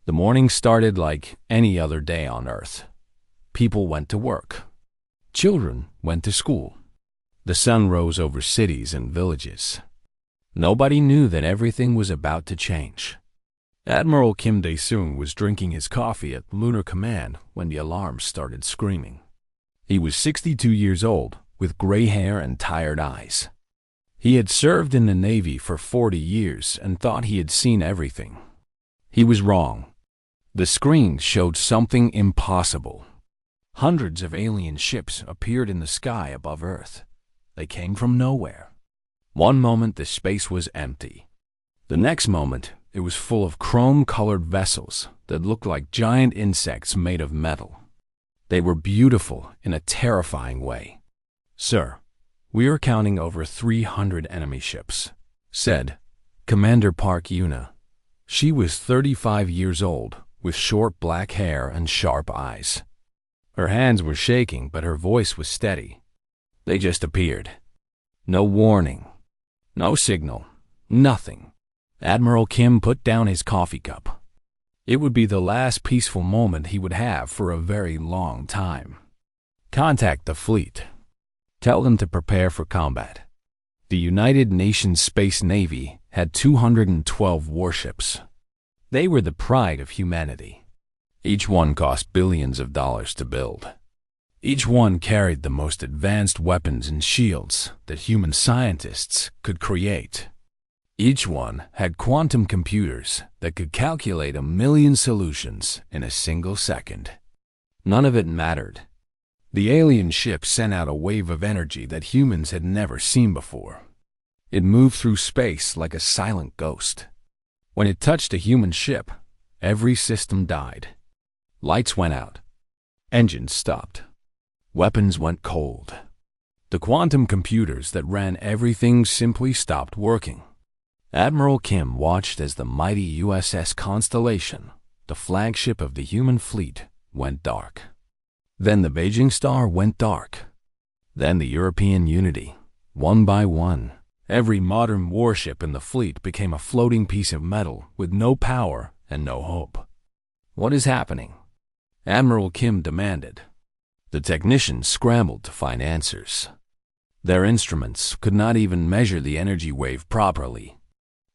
The morning started like any other day on Earth. People went to work. Children went to school. The sun rose over cities and villages. Nobody knew that everything was about to change. Admiral Kim Dae-sung was drinking his coffee at Lunar Command when the alarm started screaming. He was 62 years old, with gray hair and tired eyes. He had served in the Navy for 40 years and thought he had seen everything. He was wrong. The screen showed something impossible. Hundreds of alien ships appeared in the sky above Earth. They came from nowhere. One moment the space was empty. The next moment it was full of chrome-colored vessels that looked like giant insects made of metal. They were beautiful in a terrifying way. "Sir, we are counting over 300 enemy ships," said Commander Park Yuna. She was 35 years old, with short black hair and sharp eyes. Her hands were shaking, but her voice was steady. They just appeared. No warning. No signal. Nothing. Admiral Kim put down his coffee cup. It would be the last peaceful moment he would have for a very long time. "Contact the fleet. Tell them to prepare for combat." The United Nations Space Navy had 212 warships. They were the pride of humanity. Each one cost billions of dollars to build. Each one carried the most advanced weapons and shields that human scientists could create. Each one had quantum computers that could calculate 1,000,000 solutions in a single second. None of it mattered. The alien ship sent out a wave of energy that humans had never seen before. It moved through space like a silent ghost. When it touched a human ship, every system died. Lights went out. Engines stopped. Weapons went cold. The quantum computers that ran everything simply stopped working. Admiral Kim watched as the mighty USS Constellation, the flagship of the human fleet, went dark. Then the Beijing Star went dark. Then the European Unity. One by one, every modern warship in the fleet became a floating piece of metal with no power and no hope. "What is happening?" Admiral Kim demanded. The technicians scrambled to find answers. Their instruments could not even measure the energy wave properly.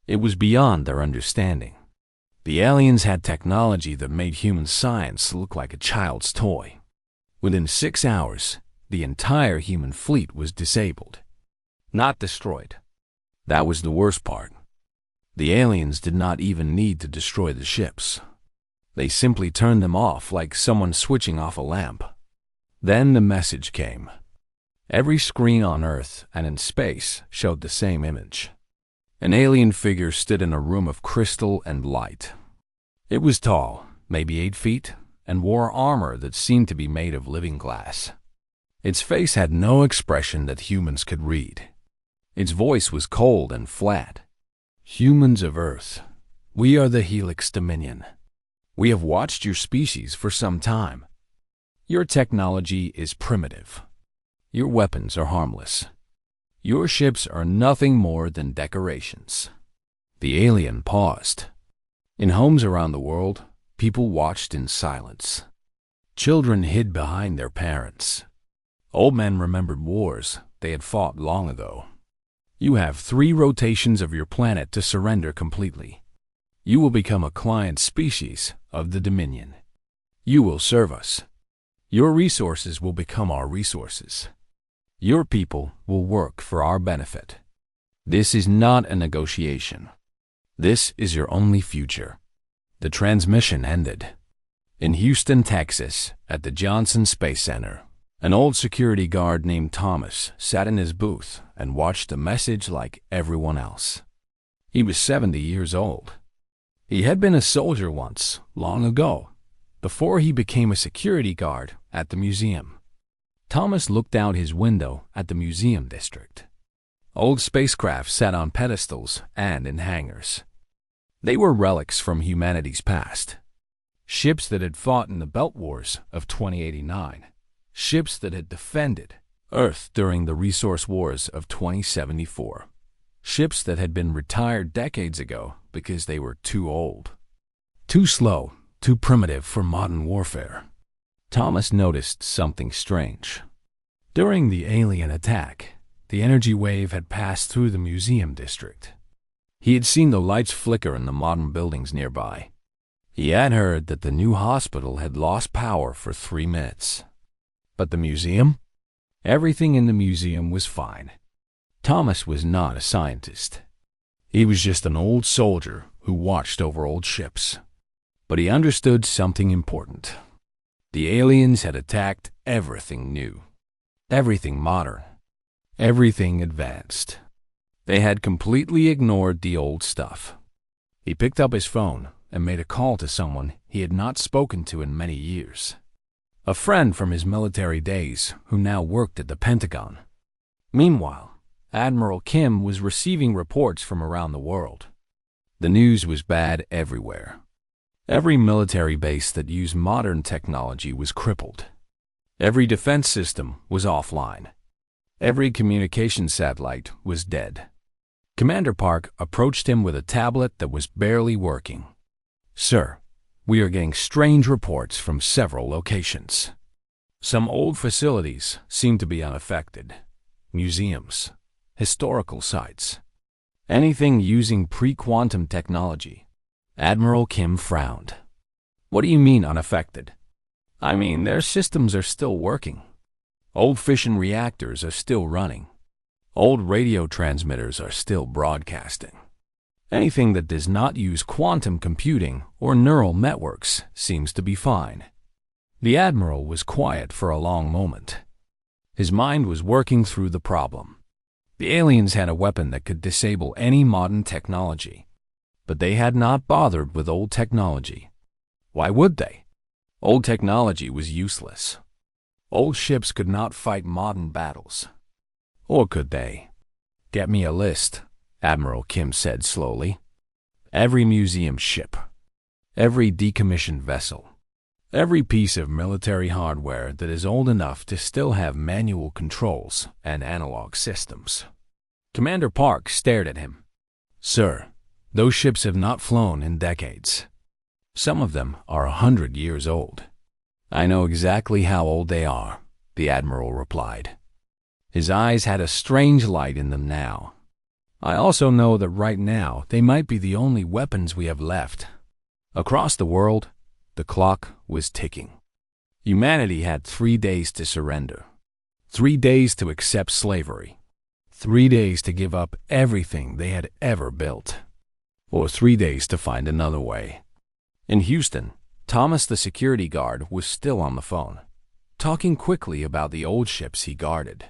It was beyond their understanding. The aliens had technology that made human science look like a child's toy. Within 6 hours, the entire human fleet was disabled. Not destroyed. That was the worst part. The aliens did not even need to destroy the ships. They simply turned them off like someone switching off a lamp. Then the message came. Every screen on Earth and in space showed the same image. An alien figure stood in a room of crystal and light. It was tall, maybe 8 feet, and wore armor that seemed to be made of living glass. Its face had no expression that humans could read. Its voice was cold and flat. "Humans of Earth, we are the Helix Dominion. We have watched your species for some time. Your technology is primitive. Your weapons are harmless. Your ships are nothing more than decorations." The alien paused. In homes around the world, people watched in silence. Children hid behind their parents. Old men remembered wars they had fought long ago. "You have 3 rotations of your planet to surrender completely. You will become a client species of the Dominion. You will serve us. Your resources will become our resources. Your people will work for our benefit. This is not a negotiation. This is your only future." The transmission ended. In Houston, Texas, at the Johnson Space Center, an old security guard named Thomas sat in his booth and watched the message like everyone else. He was 70 years old. He had been a soldier once, long ago, before he became a security guard at the museum. Thomas looked out his window at the museum district. Old spacecraft sat on pedestals and in hangars. They were relics from humanity's past. Ships that had fought in the Belt Wars of 2089. Ships that had defended Earth during the Resource Wars of 2074. Ships that had been retired decades ago because they were too old. Too slow, too primitive for modern warfare. Thomas noticed something strange. During the alien attack, the energy wave had passed through the museum district. He had seen the lights flicker in the modern buildings nearby. He had heard that the new hospital had lost power for 3 minutes. But the museum? Everything in the museum was fine. Thomas was not a scientist. He was just an old soldier who watched over old ships. But he understood something important. The aliens had attacked everything new, everything modern, everything advanced. They had completely ignored the old stuff. He picked up his phone and made a call to someone he had not spoken to in many years. A friend from his military days who now worked at the Pentagon. Meanwhile, Admiral Kim was receiving reports from around the world. The news was bad everywhere. Every military base that used modern technology was crippled. Every defense system was offline. Every communication satellite was dead. Commander Park approached him with a tablet that was barely working. "Sir, we are getting strange reports from several locations. Some old facilities seem to be unaffected. Museums, historical sites, anything using pre-quantum technology." Admiral Kim frowned. "What do you mean unaffected?" "I mean, their systems are still working. Old fission reactors are still running. Old radio transmitters are still broadcasting. Anything that does not use quantum computing or neural networks seems to be fine." The Admiral was quiet for a long moment. His mind was working through the problem. The aliens had a weapon that could disable any modern technology. But they had not bothered with old technology. Why would they? Old technology was useless. Old ships could not fight modern battles. Or could they? "Get me a list," Admiral Kim said slowly. "Every museum ship, every decommissioned vessel, every piece of military hardware that is old enough to still have manual controls and analog systems." Commander Park stared at him. "Sir, those ships have not flown in decades. Some of them are 100 years old." "I know exactly how old they are," the Admiral replied. His eyes had a strange light in them now. "I also know that right now they might be the only weapons we have left." Across the world, the clock was ticking. Humanity had 3 days to surrender, 3 days to accept slavery, 3 days to give up everything they had ever built, or 3 days to find another way. In Houston, Thomas the security guard was still on the phone, talking quickly about the old ships he guarded.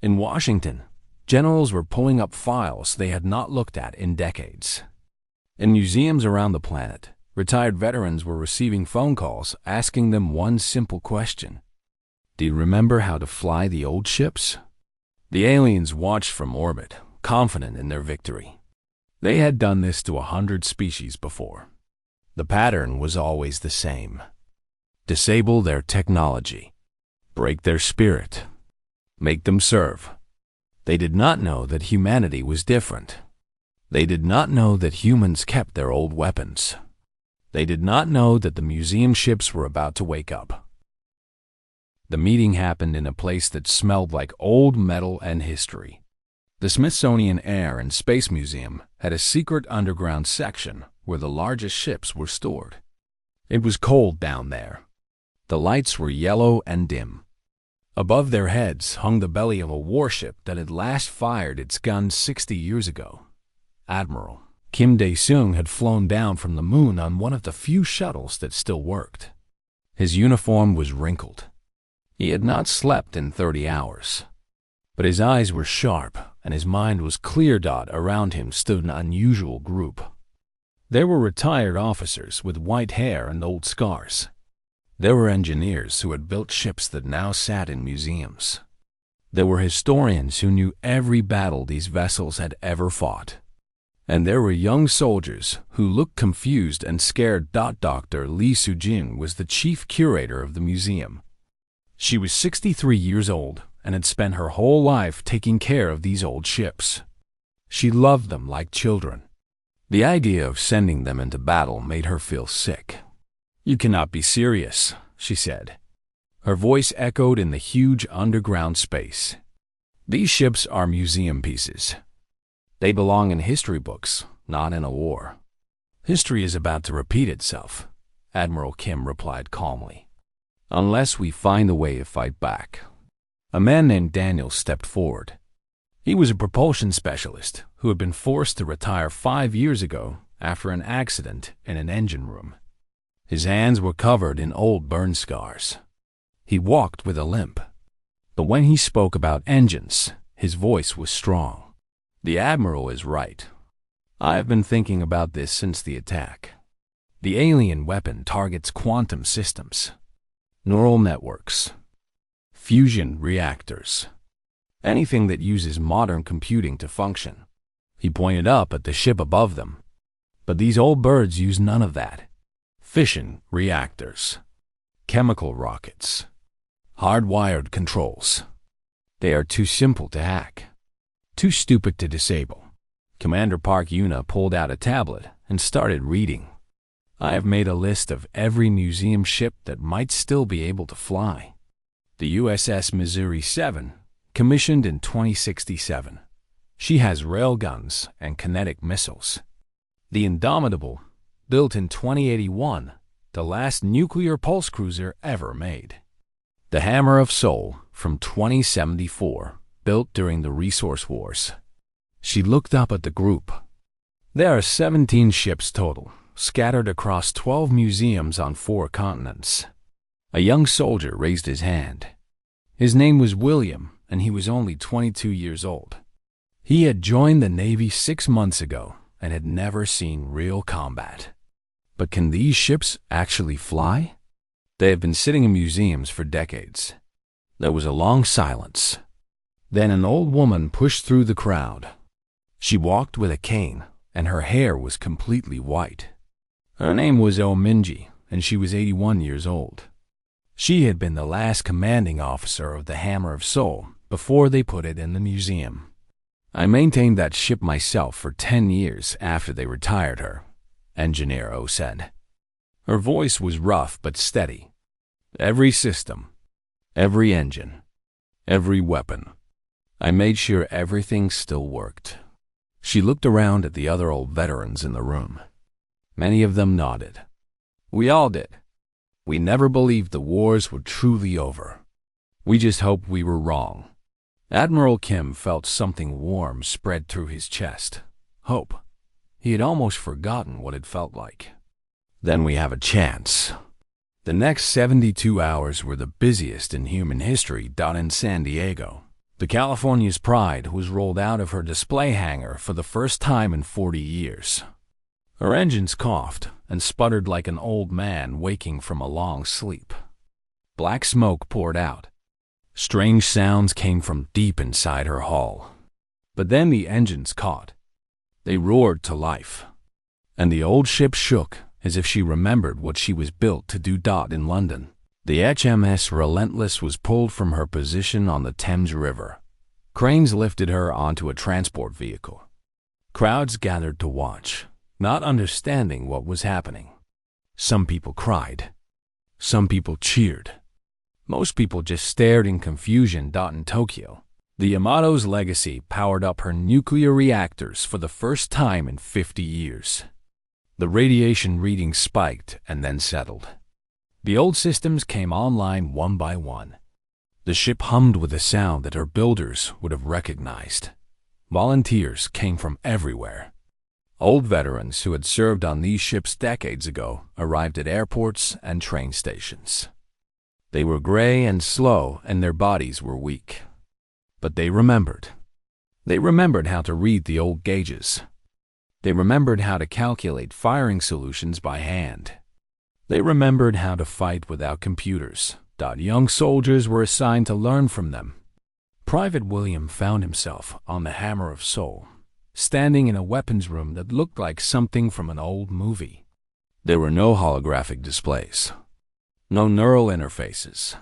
In Washington, generals were pulling up files they had not looked at in decades. In museums around the planet, retired veterans were receiving phone calls asking them one simple question: "Do you remember how to fly the old ships?" The aliens watched from orbit, confident in their victory. They had done this to 100 species before. The pattern was always the same: disable their technology, break their spirit, make them serve. They did not know that humanity was different. They did not know that humans kept their old weapons. They did not know that the museum ships were about to wake up. The meeting happened in a place that smelled like old metal and history. The Smithsonian Air and Space Museum had a secret underground section where the largest ships were stored. It was cold down there. The lights were yellow and dim. Above their heads hung the belly of a warship that had last fired its guns 60 years ago. Admiral Kim Dae-sung had flown down from the moon on one of the few shuttles that still worked. His uniform was wrinkled. He had not slept in 30 hours. But his eyes were sharp, and his mind was clear. Around him stood an unusual group. There were retired officers with white hair and old scars. There were engineers who had built ships that now sat in museums. There were historians who knew every battle these vessels had ever fought. And there were young soldiers who looked confused and scared. Dr. Lee Soo-jin was the chief curator of the museum. She was 63 years old and had spent her whole life taking care of these old ships. She loved them like children. The idea of sending them into battle made her feel sick. "You cannot be serious," she said. Her voice echoed in the huge underground space. "These ships are museum pieces. They belong in history books, not in a war." "History is about to repeat itself," Admiral Kim replied calmly, "unless we find a way to fight back." A man named Daniel stepped forward. He was a propulsion specialist who had been forced to retire 5 years ago after an accident in an engine room. His hands were covered in old burn scars. He walked with a limp. But when he spoke about engines, his voice was strong. "The Admiral is right. I have been thinking about this since the attack. The alien weapon targets quantum systems, neural networks, fusion reactors, anything that uses modern computing to function." He pointed up at the ship above them. "But these old birds use none of that. Fission reactors, chemical rockets, hardwired controls. They are too simple to hack, too stupid to disable." Commander Park Yuna pulled out a tablet and started reading. "I have made a list of every museum ship that might still be able to fly. The USS Missouri 7, commissioned in 2067. She has railguns and kinetic missiles. The Indomitable, built in 2081, the last nuclear pulse cruiser ever made. The Hammer of Sol from 2074, built during the Resource Wars." She looked up at the group. "There are 17 ships total, scattered across 12 museums on 4 continents." A young soldier raised his hand. His name was William, and he was only 22 years old. He had joined the Navy 6 months ago and had never seen real combat. "But can these ships actually fly?" "They have been sitting in museums for decades." There was a long silence. Then an old woman pushed through the crowd. She walked with a cane, and her hair was completely white. Her name was Ominji, and she was 81 years old. She had been the last commanding officer of the Hammer of Sol before they put it in the museum. "I maintained that ship myself for 10 years after they retired her," Engineer O said. Her voice was rough but steady. "Every system, every engine, every weapon. I made sure everything still worked." She looked around at the other old veterans in the room. Many of them nodded. "We all did. We never believed the wars were truly over. We just hoped we were wrong." Admiral Kim felt something warm spread through his chest. Hope. He had almost forgotten what it felt like. "Then we have a chance." The next 72 hours were the busiest in human history. In San Diego, the California's Pride was rolled out of her display hangar for the first time in 40 years. Her engines coughed and sputtered like an old man waking from a long sleep. Black smoke poured out. Strange sounds came from deep inside her hull. But then the engines caught. They roared to life. And the old ship shook as if she remembered what she was built to do. In London, the HMS Relentless was pulled from her position on the Thames River. Cranes lifted her onto a transport vehicle. Crowds gathered to watch, not understanding what was happening. Some people cried. Some people cheered. Most people just stared in confusion. In Tokyo, the Yamato's legacy powered up her nuclear reactors for the first time in 50 years. The radiation readings spiked and then settled. The old systems came online one by one. The ship hummed with a sound that her builders would have recognized. Volunteers came from everywhere. Old veterans who had served on these ships decades ago arrived at airports and train stations. They were gray and slow, and their bodies were weak. But they remembered. They remembered how to read the old gauges. They remembered how to calculate firing solutions by hand. They remembered how to fight without computers. Young soldiers were assigned to learn from them. Private William found himself on the Hammer of Sol, standing in a weapons room that looked like something from an old movie. There were no holographic displays, no neural interfaces,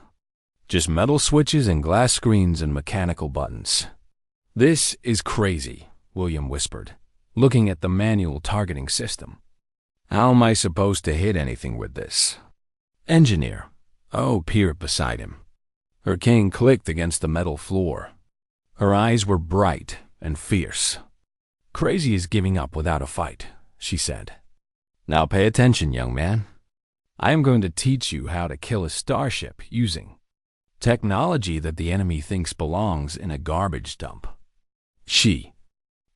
just metal switches and glass screens and mechanical buttons. "This is crazy," William whispered, looking at the manual targeting system. "How am I supposed to hit anything with this?" Engineer. Oh, peered beside him. Her cane clicked against the metal floor. Her eyes were bright and fierce. Crazy is giving up without a fight, she said. Now pay attention, young man. I am going to teach you how to kill a starship using technology that the enemy thinks belongs in a garbage dump. She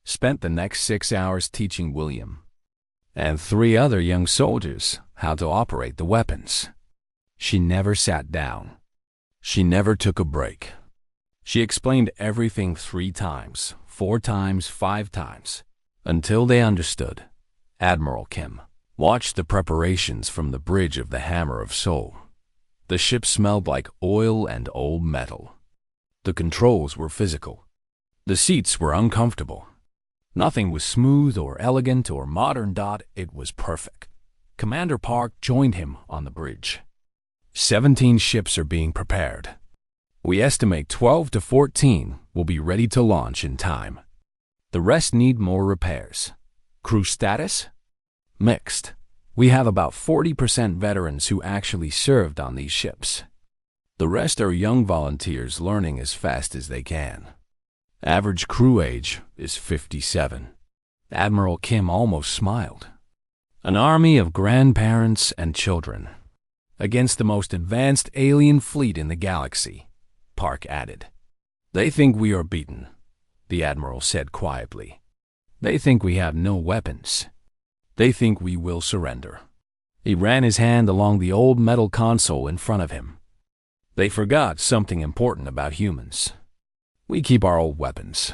spent the next 6 hours teaching William and 3 other young soldiers how to operate the weapons. She never sat down. She never took a break. She explained everything 3 times, 4 times, 5 times, until they understood. Admiral Kim watched the preparations from the bridge of the Hammer of Soul. The ship smelled like oil and old metal. The controls were physical. The seats were uncomfortable. Nothing was smooth or elegant or modern. It was perfect. Commander Park joined him on the bridge. 17 ships are being prepared. We estimate 12 to 14 will be ready to launch in time. The rest need more repairs. Crew status? Mixed. We have about 40% veterans who actually served on these ships. The rest are young volunteers learning as fast as they can. Average crew age is 57. Admiral Kim almost smiled. An army of grandparents and children against the most advanced alien fleet in the galaxy, Park added. They think we are beaten, the Admiral said quietly. They think we have no weapons. They think we will surrender. He ran his hand along the old metal console in front of him. They forgot something important about humans. We keep our old weapons.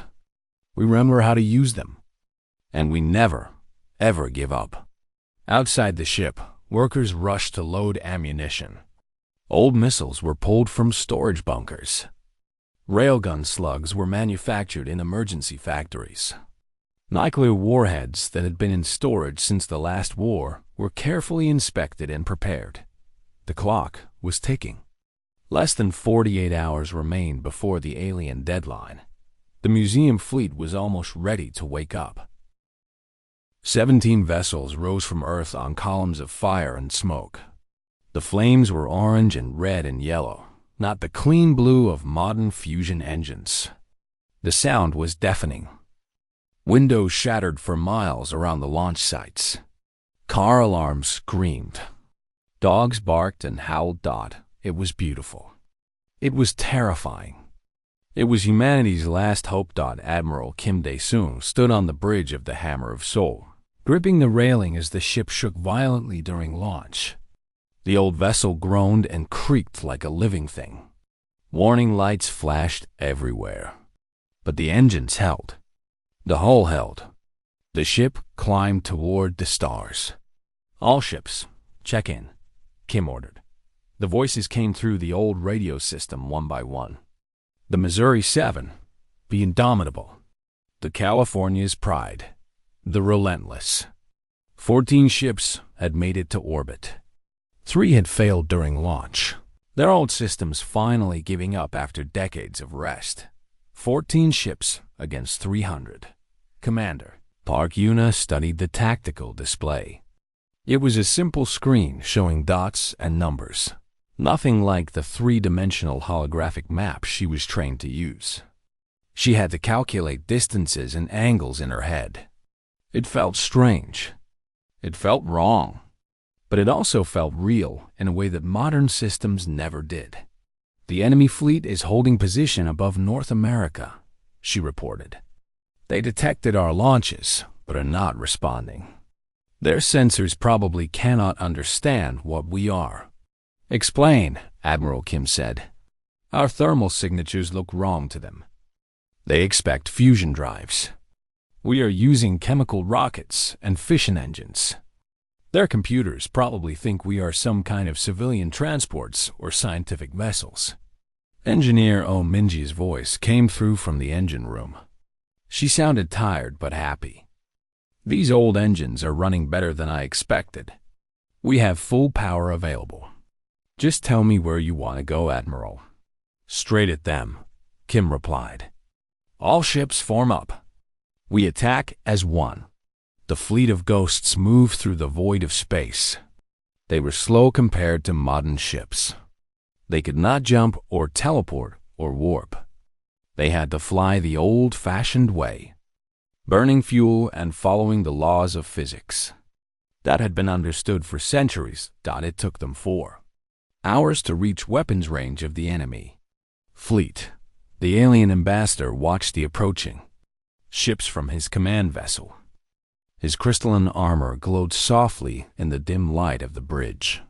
We remember how to use them. And we never, ever give up. Outside the ship, workers rushed to load ammunition. Old missiles were pulled from storage bunkers. Railgun slugs were manufactured in emergency factories. Nuclear warheads that had been in storage since the last war were carefully inspected and prepared. The clock was ticking. Less than 48 hours remained before the alien deadline. The museum fleet was almost ready to wake up. 17 vessels rose from Earth on columns of fire and smoke. The flames were orange and red and yellow, not the clean blue of modern fusion engines. The sound was deafening. Windows shattered for miles around the launch sites. Car alarms screamed. Dogs barked and howled. It was beautiful. It was terrifying. It was humanity's last hope. Admiral Kim Dae-sung stood on the bridge of the Hammer of Soul, gripping the railing as the ship shook violently during launch. The old vessel groaned and creaked like a living thing. Warning lights flashed everywhere. But the engines held. The hull held. The ship climbed toward the stars. All ships, check in, Kim ordered. The voices came through the old radio system one by one. The Missouri 7, the Indomitable. The California's Pride, the Relentless. 14 ships had made it to orbit. 3 had failed during launch, their old systems finally giving up after decades of rest. 14 ships against 300. Commander Park Yuna studied the tactical display. It was a simple screen showing dots and numbers, nothing like the 3-dimensional holographic map she was trained to use. She had to calculate distances and angles in her head. It felt strange. It felt wrong. But it also felt real in a way that modern systems never did. The enemy fleet is holding position above North America, she reported. They detected our launches, but are not responding. Their sensors probably cannot understand what we are. Explain, Admiral Kim said. Our thermal signatures look wrong to them. They expect fusion drives. We are using chemical rockets and fission engines. Their computers probably think we are some kind of civilian transports or scientific vessels. Engineer Oh Minji's voice came through from the engine room. She sounded tired but happy. These old engines are running better than I expected. We have full power available. Just tell me where you want to go, Admiral. Straight at them, Kim replied. All ships form up. We attack as one. The fleet of ghosts move through the void of space. They were slow compared to modern ships. They could not jump or teleport or warp. They had to fly the old-fashioned way, burning fuel and following the laws of physics. That had been understood for centuries. It took them 4 hours to reach weapons range of the enemy fleet. The alien ambassador watched the approaching ships from his command vessel. His crystalline armor glowed softly in the dim light of the bridge.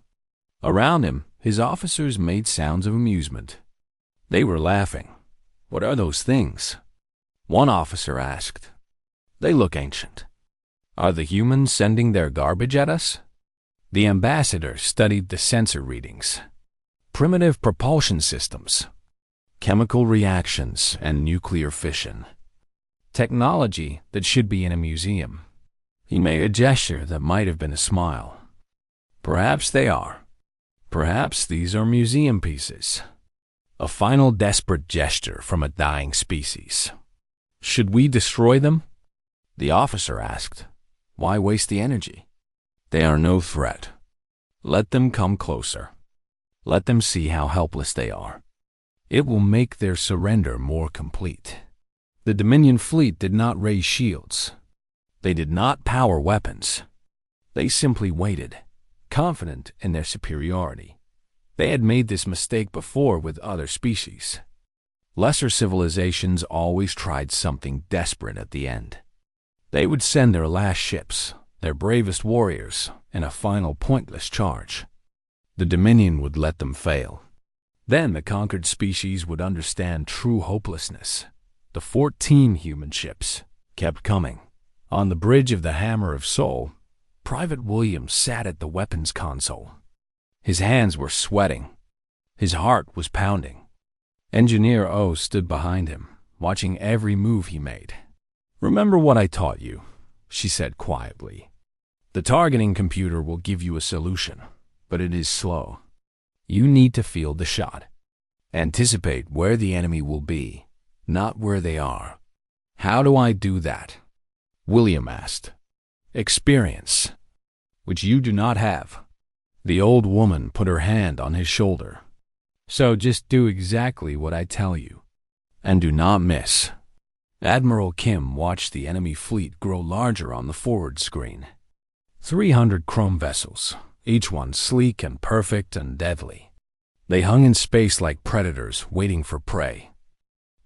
Around him, his officers made sounds of amusement. They were laughing. "What are those things?" one officer asked. "They look ancient. Are the humans sending their garbage at us?" The ambassador studied the sensor readings. Primitive propulsion systems, chemical reactions, and nuclear fission. Technology that should be in a museum. He made a gesture that might have been a smile. "Perhaps they are. Perhaps these are museum pieces." A final desperate gesture from a dying species. "Should we destroy them?" the officer asked. "Why waste the energy? They are no threat. Let them come closer. Let them see how helpless they are. It will make their surrender more complete." The Dominion fleet did not raise shields. They did not power weapons. They simply waited, confident in their superiority. They had made this mistake before with other species. Lesser civilizations always tried something desperate at the end. They would send their last ships, their bravest warriors, in a final pointless charge. The Dominion would let them fail. Then the conquered species would understand true hopelessness. The 14 human ships kept coming. On the bridge of the Hammer of Soul, Private Williams sat at the weapons console. His hands were sweating. His heart was pounding. Engineer O stood behind him, watching every move he made. "Remember what I taught you," she said quietly. "The targeting computer will give you a solution, but it is slow. You need to feel the shot. Anticipate where the enemy will be, not where they are." "How do I do that?" William asked. "Experience, which you do not have." The old woman put her hand on his shoulder. "So just do exactly what I tell you, and do not miss." Admiral Kim watched the enemy fleet grow larger on the forward screen. 300 chrome vessels, each one sleek and perfect and deadly. They hung in space like predators waiting for prey.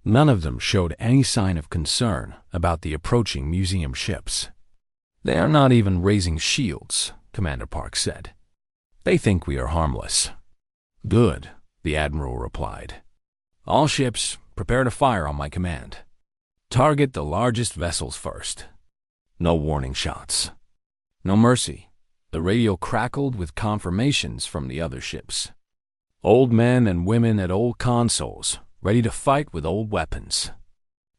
None of them showed any sign of concern about the approaching museum ships. "They are not even raising shields," Commander Park said. "They think we are harmless." "Good," the Admiral replied. "All ships, prepare to fire on my command. Target the largest vessels first. No warning shots. No mercy." The radio crackled with confirmations from the other ships. Old men and women at old consoles, ready to fight with old weapons.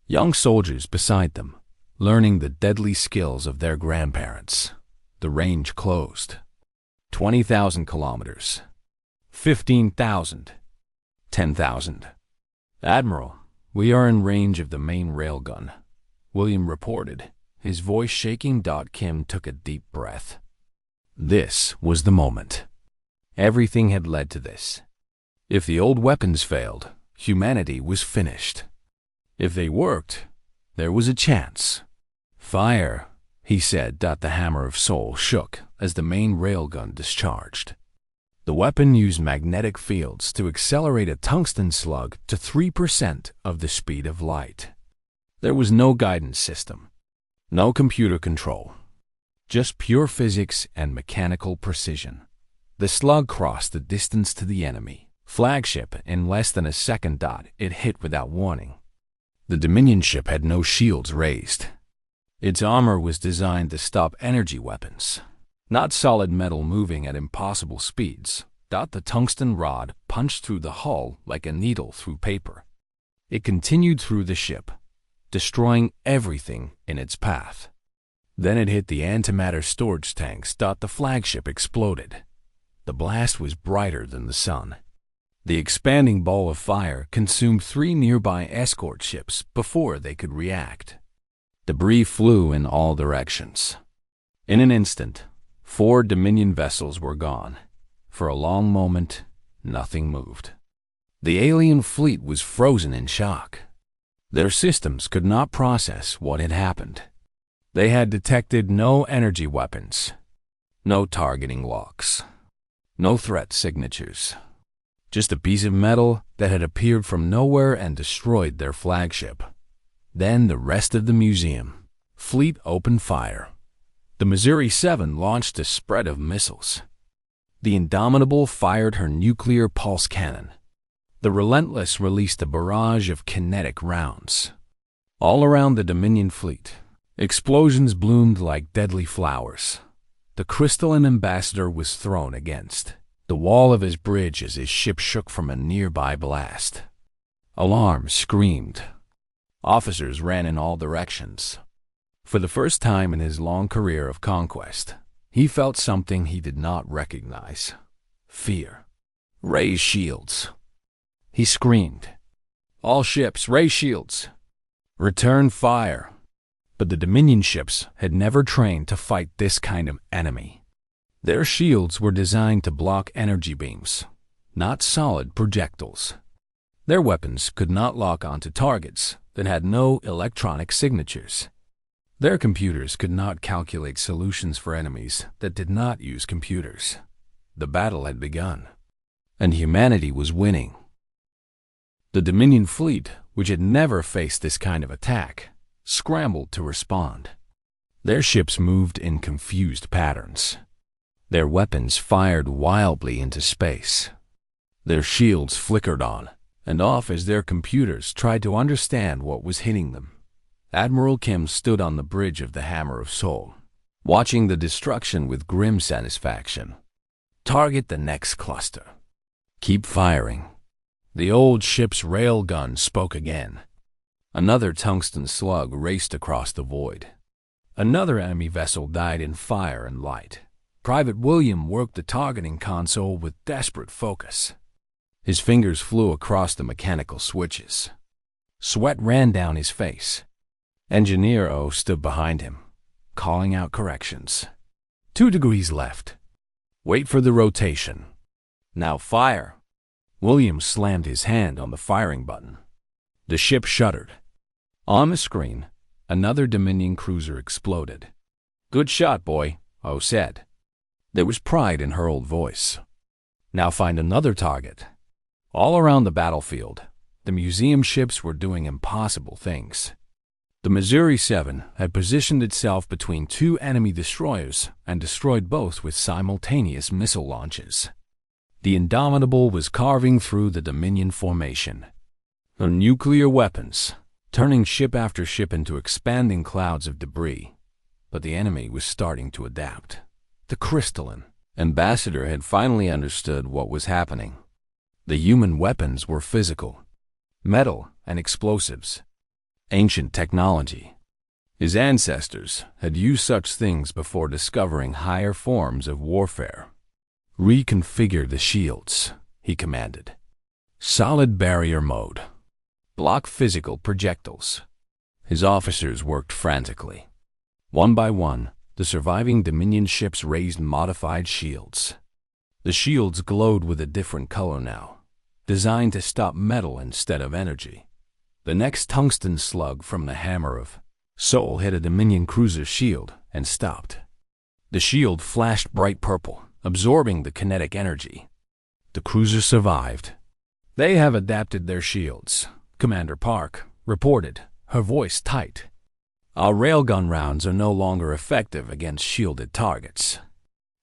Young soldiers beside them, learning the deadly skills of their grandparents. The range closed. 20,000 kilometers. 15,000. 10,000. "Admiral, we are in range of the main railgun," William reported, his voice shaking. Kim took a deep breath. This was the moment. Everything had led to this. If the old weapons failed, humanity was finished. If they worked, there was a chance. "Fire," he said. The Hammer of Soul shook as the main railgun discharged. The weapon used magnetic fields to accelerate a tungsten slug to 3% of the speed of light. There was no guidance system, no computer control, just pure physics and mechanical precision. The slug crossed the distance to the enemy flagship in less than a second. It hit without warning. The Dominion ship had no shields raised. Its armor was designed to stop energy weapons, not solid metal moving at impossible speeds. The tungsten rod punched through the hull like a needle through paper. It continued through the ship, destroying everything in its path. Then it hit the antimatter storage tanks. The flagship exploded. The blast was brighter than the sun. The expanding ball of fire consumed 3 nearby escort ships before they could react. Debris flew in all directions. In an instant, 4 Dominion vessels were gone. For a long moment, nothing moved. The alien fleet was frozen in shock. Their systems could not process what had happened. They had detected no energy weapons, no targeting locks, no threat signatures. Just a piece of metal that had appeared from nowhere and destroyed their flagship. Then the rest of the museum fleet opened fire. The Missouri 7 launched a spread of missiles. The Indomitable fired her nuclear pulse cannon. The Relentless released a barrage of kinetic rounds. All around the Dominion fleet, explosions bloomed like deadly flowers. The crystalline ambassador was thrown against the wall of his bridge as his ship shook from a nearby blast. Alarms screamed. Officers ran in all directions. For the first time in his long career of conquest, he felt something he did not recognize. Fear. Raise shields. He screamed. All ships, raise shields. Return fire. But the Dominion ships had never trained to fight this kind of enemy. Their shields were designed to block energy beams, not solid projectiles. Their weapons could not lock onto targets that had no electronic signatures. Their computers could not calculate solutions for enemies that did not use computers. The battle had begun, and humanity was winning. The Dominion fleet, which had never faced this kind of attack, scrambled to respond. Their ships moved in confused patterns. Their weapons fired wildly into space. Their shields flickered on and off as their computers tried to understand what was hitting them. Admiral Kim stood on the bridge of the Hammer of Sol, watching the destruction with grim satisfaction. Target the next cluster. Keep firing. The old ship's railgun spoke again. Another tungsten slug raced across the void. Another enemy vessel died in fire and light. Private William worked the targeting console with desperate focus. His fingers flew across the mechanical switches. Sweat ran down his face. Engineer O stood behind him, calling out corrections. 2 degrees left. Wait for the rotation. Now fire. William slammed his hand on the firing button. The ship shuddered. On the screen, another Dominion cruiser exploded. Good shot, boy, O said. There was pride in her old voice. Now find another target. All around the battlefield, the museum ships were doing impossible things. The Missouri 7 had positioned itself between 2 enemy destroyers and destroyed both with simultaneous missile launches. The Indomitable was carving through the Dominion formation. Her nuclear weapons, turning ship after ship into expanding clouds of debris. But the enemy was starting to adapt. The crystalline ambassador had finally understood what was happening. The human weapons were physical, metal and explosives, ancient technology. His ancestors had used such things before discovering higher forms of warfare. Reconfigure the shields, he commanded. Solid barrier mode. Block physical projectiles. His officers worked frantically. One by one, the surviving Dominion ships raised modified shields. The shields glowed with a different color now, designed to stop metal instead of energy. The next tungsten slug from the Hammer of Sol hit a Dominion cruiser's shield and stopped. The shield flashed bright purple, absorbing the kinetic energy. The cruiser survived. They have adapted their shields, Commander Park reported, her voice tight. Our railgun rounds are no longer effective against shielded targets.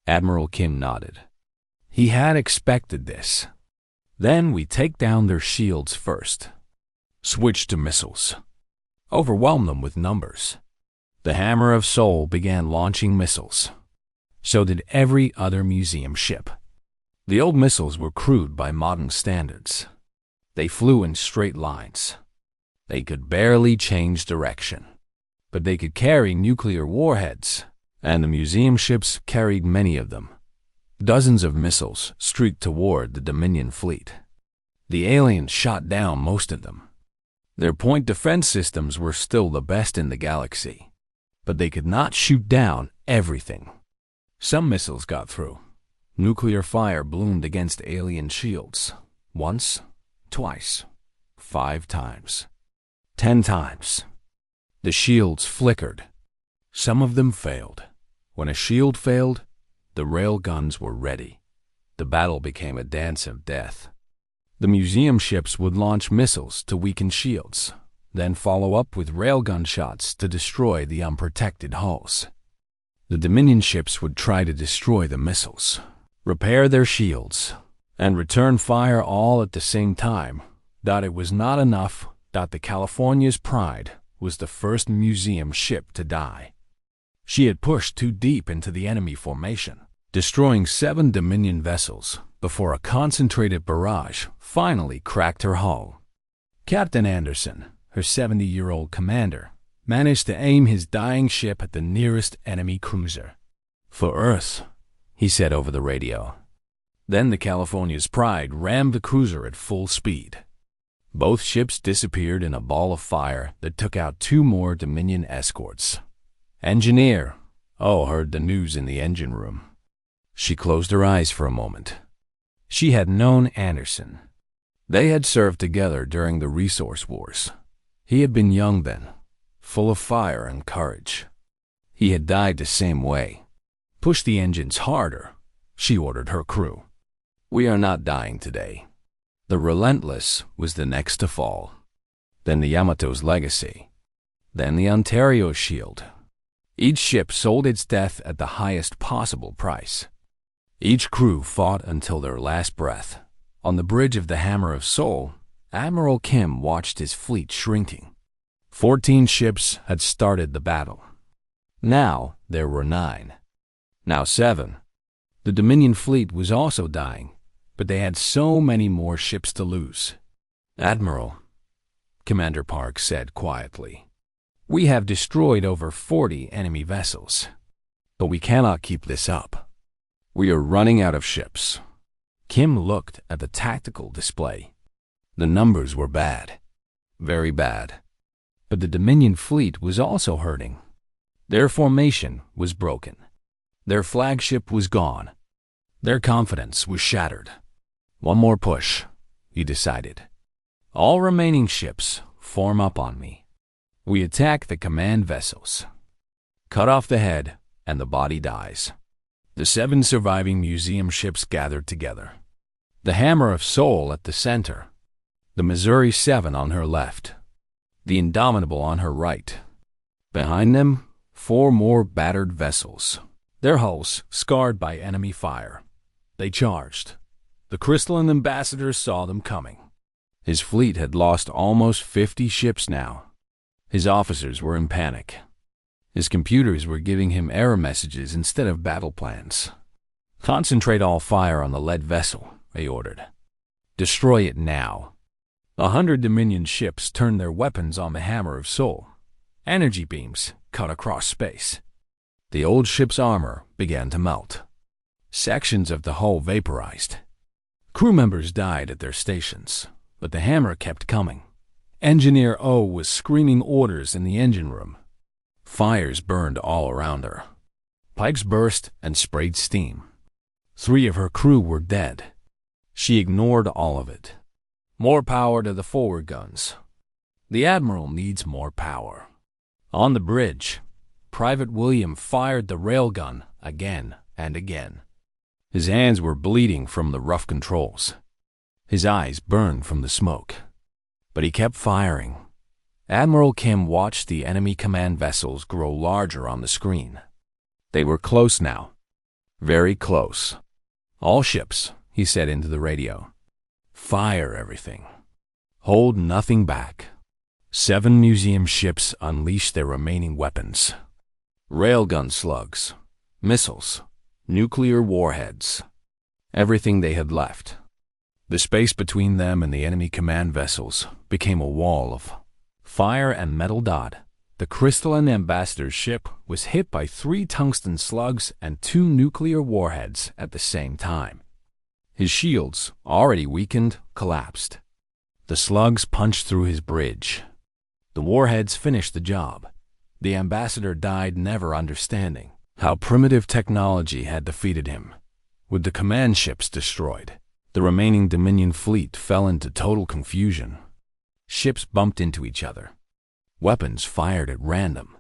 Admiral Kim nodded. He had expected this. Then we take down their shields first. Switch to missiles. Overwhelm them with numbers. The Hammer of Sol began launching missiles. So did every other museum ship. The old missiles were crude by modern standards. They flew in straight lines. They could barely change direction. But they could carry nuclear warheads, and the museum ships carried many of them. Dozens of missiles streaked toward the Dominion fleet. The aliens shot down most of them. Their point defense systems were still the best in the galaxy, but they could not shoot down everything. Some missiles got through. Nuclear fire bloomed against alien shields. Once, twice, 5 times, 10 times. The shields flickered. Some of them failed. When a shield failed, the rail guns were ready. The battle became a dance of death. The museum ships would launch missiles to weaken shields, then follow up with railgun shots to destroy the unprotected hulls. The Dominion ships would try to destroy the missiles, repair their shields, and return fire all at the same time. That it was not enough that the California's Pride was the first museum ship to die. She had pushed too deep into the enemy formation, destroying 7 Dominion vessels before a concentrated barrage finally cracked her hull. Captain Anderson, her 70-year-old commander, managed to aim his dying ship at the nearest enemy cruiser. "For Earth," he said over the radio. Then the California's Pride rammed the cruiser at full speed. Both ships disappeared in a ball of fire that took out 2 more Dominion escorts. Engineer O heard the news in the engine room. She closed her eyes for a moment. She had known Anderson. They had served together during the Resource Wars. He had been young then, full of fire and courage. He had died the same way. "Push the engines harder," she ordered her crew. "We are not dying today." The Relentless was the next to fall. Then the Yamato's Legacy. Then the Ontario's Shield. Each ship sold its death at the highest possible price. Each crew fought until their last breath. On the bridge of the Hammer of Soul, Admiral Kim watched his fleet shrinking. 14 ships had started the battle. Now there were 9. Now 7. The Dominion fleet was also dying, but they had so many more ships to lose. "Admiral," Commander Park said quietly, "we have destroyed over 40 enemy vessels, but we cannot keep this up. We are running out of ships." Kim looked at the tactical display. The numbers were bad, very bad. But the Dominion fleet was also hurting. Their formation was broken. Their flagship was gone. Their confidence was shattered. "One more push," he decided. "All remaining ships form up on me. We attack the command vessels. Cut off the head, and the body dies." The 7 surviving museum ships gathered together. The Hammer of Soul at the center. The Missouri 7 on her left. The Indomitable on her right. Behind them, 4 more battered vessels, their hulls scarred by enemy fire. They charged. The crystalline ambassador saw them coming. His fleet had lost almost 50 ships now. His officers were in panic. His computers were giving him error messages instead of battle plans. "Concentrate all fire on the lead vessel," they ordered. "Destroy it now." 100 Dominion ships turned their weapons on the Hammer of Soul. Energy beams cut across space. The old ship's armor began to melt. Sections of the hull vaporized. Crew members died at their stations, but the hammer kept coming. Engineer O was screaming orders in the engine room. Fires burned all around her. Pipes burst and sprayed steam. 3 of her crew were dead. She ignored all of it. More power to the forward guns. The Admiral needs more power. On the bridge, Private William fired the railgun again and again. His hands were bleeding from the rough controls. His eyes burned from the smoke. But he kept firing. Admiral Kim watched the enemy command vessels grow larger on the screen. They were close now. Very close. "All ships," he said into the radio. "Fire everything. Hold nothing back." 7 museum ships unleashed their remaining weapons. Railgun slugs, missiles, nuclear warheads. Everything they had left. The space between them and the enemy command vessels became a wall of fire and metal dot. The crystalline ambassador's ship was hit by 3 tungsten slugs and 2 nuclear warheads at the same time. His shields, already weakened, collapsed. The slugs punched through his bridge. The warheads finished the job. The ambassador died never understanding how primitive technology had defeated him. With the command ships destroyed, the remaining Dominion fleet fell into total confusion. Ships bumped into each other. Weapons fired at random.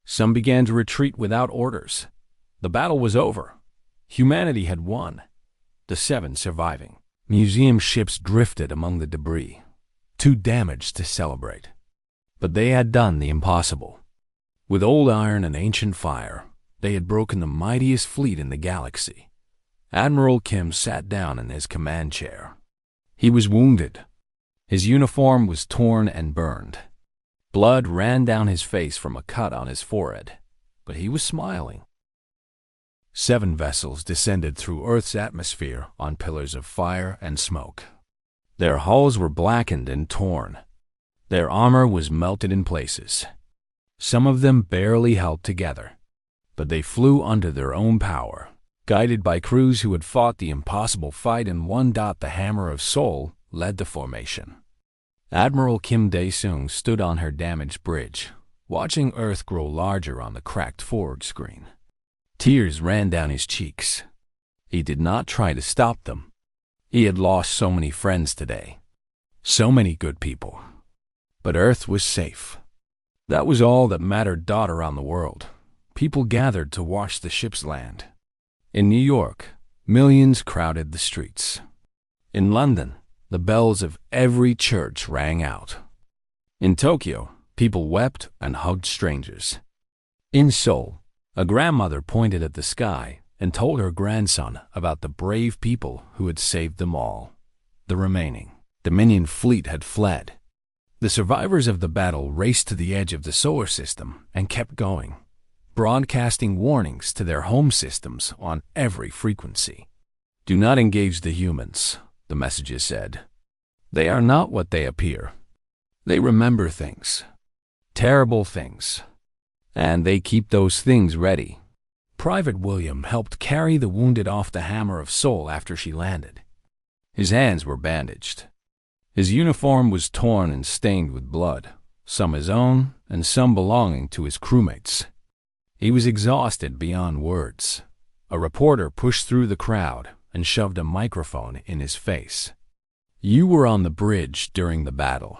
Some began to retreat without orders. The battle was over. Humanity had won. The 7 surviving museum ships drifted among the debris, too damaged to celebrate. But they had done the impossible. With old iron and ancient fire, they had broken the mightiest fleet in the galaxy. Admiral Kim sat down in his command chair. He was wounded. His uniform was torn and burned. Blood ran down his face from a cut on his forehead, but he was smiling. 7 vessels descended through Earth's atmosphere on pillars of fire and smoke. Their hulls were blackened and torn. Their armor was melted in places. Some of them barely held together, but they flew under their own power, guided by crews who had fought the impossible fight, and the Hammer of Sol led the formation. Admiral Kim Dae-sung stood on her damaged bridge, watching Earth grow larger on the cracked forward screen. Tears ran down his cheeks. He did not try to stop them. He had lost so many friends today, so many good people. But Earth was safe. That was all that mattered. Around the world, people gathered to watch the ships land. In New York, millions crowded the streets. In London, the bells of every church rang out. In Tokyo, people wept and hugged strangers. In Seoul, a grandmother pointed at the sky and told her grandson about the brave people who had saved them all. The remaining Dominion fleet had fled. The survivors of the battle raced to the edge of the solar system and kept going, broadcasting warnings to their home systems on every frequency. "Do not engage the humans," the messages said. "They are not what they appear. They remember things, terrible things, and they keep those things ready." Private William helped carry the wounded off the Hammer of Sol after she landed. His hands were bandaged. His uniform was torn and stained with blood, some his own and some belonging to his crewmates. He was exhausted beyond words. A reporter pushed through the crowd and shoved a microphone in his face. "You were on the bridge during the battle.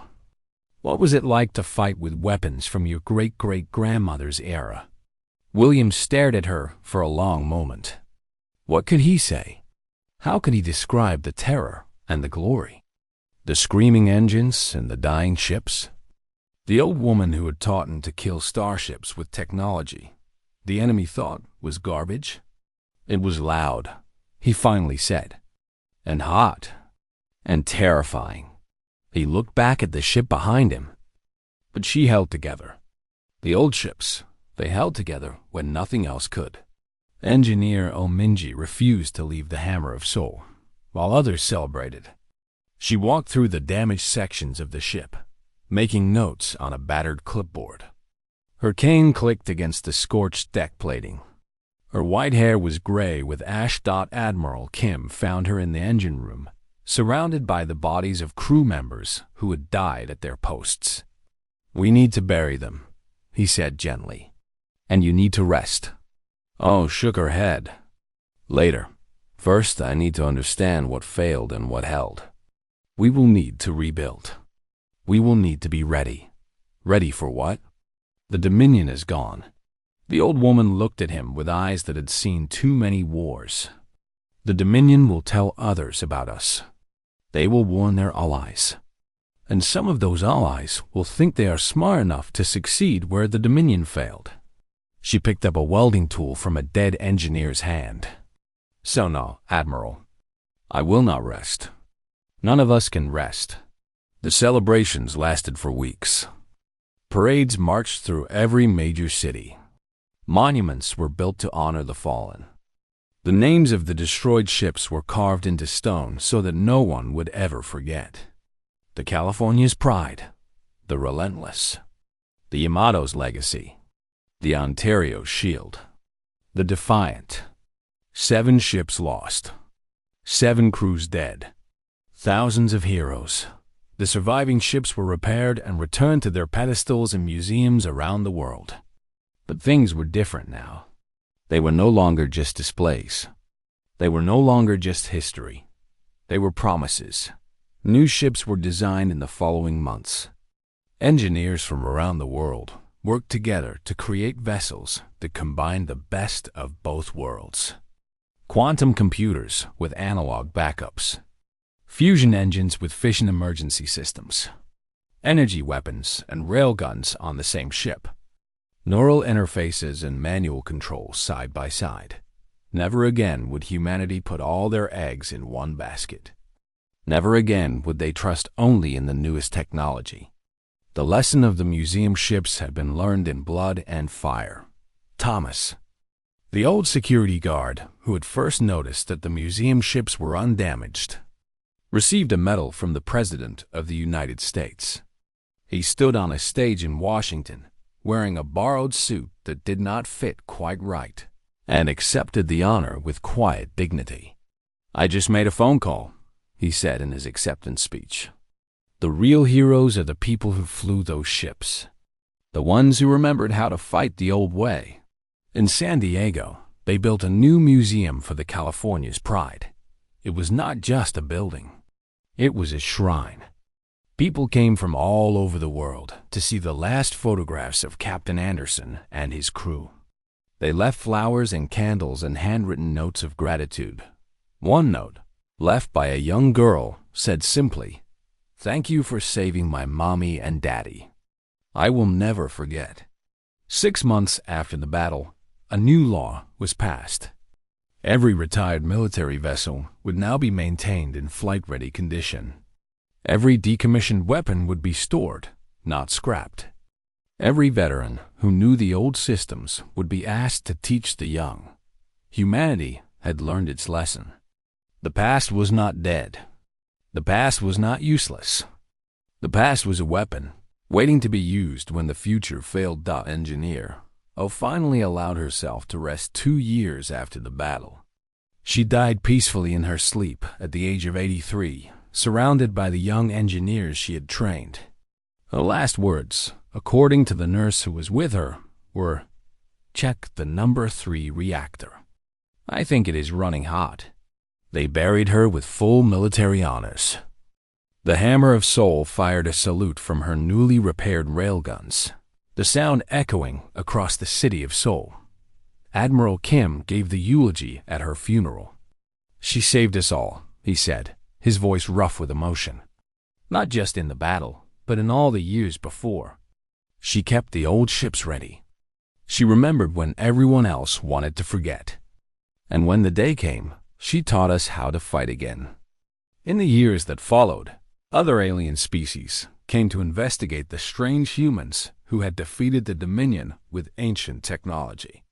What was it like to fight with weapons from your great-great-grandmother's era?" William stared at her for a long moment. What could he say? How could he describe the terror and the glory? The screaming engines and the dying ships? The old woman who had taught him to kill starships with technology the enemy thought was garbage? It was loud, he finally said, and hot, and terrifying. He looked back at the ship behind him, but she held together. The old ships, they held together when nothing else could. Engineer Ominji refused to leave the Hammer of Sol, while others celebrated. She walked through the damaged sections of the ship, making notes on a battered clipboard. Her cane clicked against the scorched deck plating. Her white hair was gray with ash. Admiral Kim found her in the engine room, surrounded by the bodies of crew members who had died at their posts. "We need to bury them," he said gently. "And you need to rest." Oh shook her head. "Later. First, I need to understand what failed and what held. We will need to rebuild. We will need to be ready." "Ready for what?" "The Dominion is gone." The old woman looked at him with eyes that had seen too many wars. "The Dominion will tell others about us. They will warn their allies. And some of those allies will think they are smart enough to succeed where the Dominion failed." She picked up a welding tool from a dead engineer's hand. "So no, Admiral, I will not rest. None of us can rest." The celebrations lasted for weeks. Parades marched through every major city. Monuments were built to honor the fallen. The names of the destroyed ships were carved into stone so that no one would ever forget. The California's Pride, the Relentless, the Yamato's Legacy, the Ontario's Shield, the Defiant. 7 ships lost, 7 crews dead, thousands of heroes. The surviving ships were repaired and returned to their pedestals in museums around the world. But things were different now. They were no longer just displays. They were no longer just history. They were promises. New ships were designed in the following months. Engineers from around the world worked together to create vessels that combined the best of both worlds. Quantum computers with analog backups. Fusion engines with fission emergency systems. Energy weapons and railguns on the same ship. Neural interfaces and manual controls side by side. Never again would humanity put all their eggs in one basket. Never again would they trust only in the newest technology. The lesson of the museum ships had been learned in blood and fire. Thomas, the old security guard who had first noticed that the museum ships were undamaged, received a medal from the President of the United States. He stood on a stage in Washington, wearing a borrowed suit that did not fit quite right, and accepted the honor with quiet dignity. "I just made a phone call," he said in his acceptance speech. The real heroes are the people who flew those ships, the ones who remembered how to fight the old way. In San Diego, they built a new museum for the California's pride. It was not just a building. It was a shrine. People came from all over the world to see the last photographs of Captain Anderson and his crew. They left flowers and candles and handwritten notes of gratitude. One note, left by a young girl, said simply, "Thank you for saving my mommy and daddy. I will never forget." 6 months after the battle, a new law was passed. Every retired military vessel would now be maintained in flight-ready condition. Every decommissioned weapon would be stored, not scrapped. Every veteran who knew the old systems would be asked to teach the young. Humanity had learned its lesson. The past was not dead. The past was not useless. The past was a weapon, waiting to be used when the future failed. Engineer O finally allowed herself to rest 2 years after the battle. She died peacefully in her sleep at the age of 83, surrounded by the young engineers she had trained. Her last words, according to the nurse who was with her, were, "Check the number 3 reactor. I think it is running hot." They buried her with full military honors. The Hammer of Soul fired a salute from her newly repaired railguns, the sound echoing across the city of Seoul. Admiral Kim gave the eulogy at her funeral. "She saved us all," he said, his voice rough with emotion. "Not just in the battle, but in all the years before. She kept the old ships ready. She remembered when everyone else wanted to forget. And when the day came, she taught us how to fight again." In the years that followed, other alien species came to investigate the strange humans who had defeated the Dominion with ancient technology.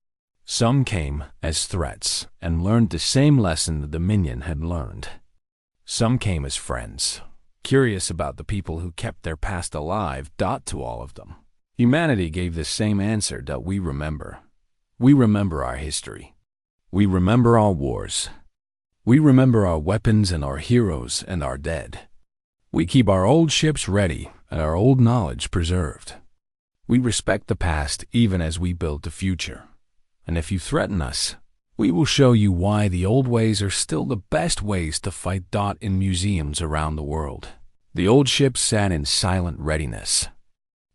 Some came as threats and learned the same lesson the Dominion had learned. Some came as friends, curious about the people who kept their past alive. To all of them, humanity gave the same answer that we remember. We remember our history. We remember our wars. We remember our weapons and our heroes and our dead. We keep our old ships ready and our old knowledge preserved. We respect the past even as we build the future. And if you threaten us, we will show you why the old ways are still the best ways to fight. In museums around the world, the old ships sat in silent readiness.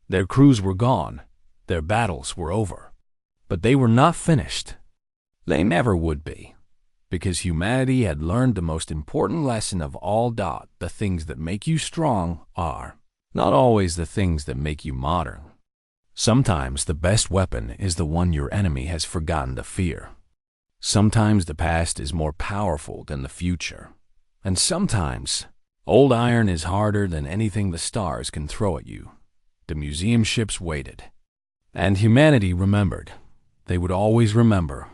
Their crews were gone. Their battles were over. But they were not finished. They never would be. Because humanity had learned the most important lesson of all. The things that make you strong are not always the things that make you modern. Sometimes the best weapon is the one your enemy has forgotten to fear. Sometimes the past is more powerful than the future. And sometimes old iron is harder than anything the stars can throw at you. The museum ships waited. And humanity remembered. They would always remember